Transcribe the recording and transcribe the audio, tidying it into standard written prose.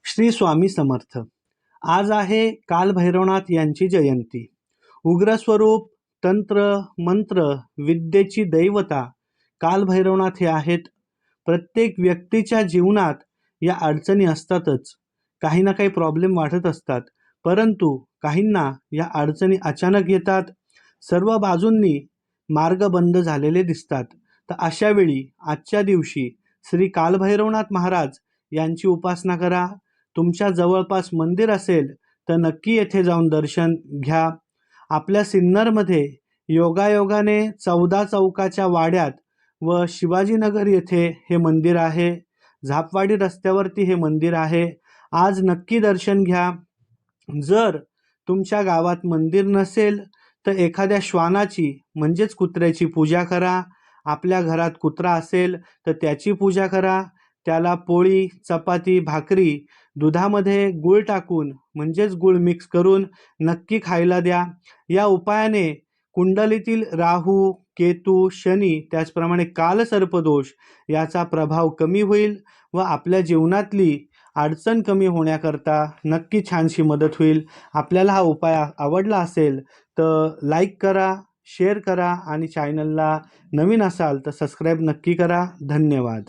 श्री स्वामी समर्थ. आज आहे कालभैरवनाथ यांची जयंती. उग्रस्वरूप, तंत्र मंत्र विद्येची दैवता कालभैरवनाथ हे आहेत. प्रत्येक व्यक्तीच्या जीवनात या अडचणी असतातच. काही ना काही प्रॉब्लेम वाढत असतात, परंतु काहींना या अडचणी अचानक येतात. सर्व बाजूंनी मार्ग बंद झालेले दिसतात. तर अशा वेळी आजच्या दिवशी श्री कालभैरवनाथ महाराज यांची उपासना करा. तुमच्या जवळपास मंदिर असेल तर नक्की येथे जाऊन दर्शन घ्या. आपल्या सिन्नरमध्ये योगायोगाने 14 चौकाच्या वाड्यात व शिवाजीनगर येथे हे मंदिर आहे. झापवाडी रस्त्यावरती हे मंदिर आहे. आज नक्की दर्शन घ्या. जर तुमच्या गावात मंदिर नसेल तर एखाद्या श्वानाची म्हणजेच कुत्र्याची पूजा करा. आपल्या घरात कुत्रा असेल तर त्याची पूजा करा. त्याला पोळी, चपाती, भाकरी दुधामध्ये गूळ टाकून म्हणजेच गूळ मिक्स करून नक्की खायला द्या. या उपायाने कुंडलीतील राहू, केतू, शनी त्याचप्रमाणे कालसर्पदोष याचा प्रभाव कमी होईल व आपल्या जीवनातली अडचण कमी होण्याकरता नक्की छानशी मदत होईल. आपल्याला हा उपाय आवडला असेल तर लाईक करा, शेअर करा आणि चॅनलला नवीन असाल तर सबस्क्राईब नक्की करा. धन्यवाद.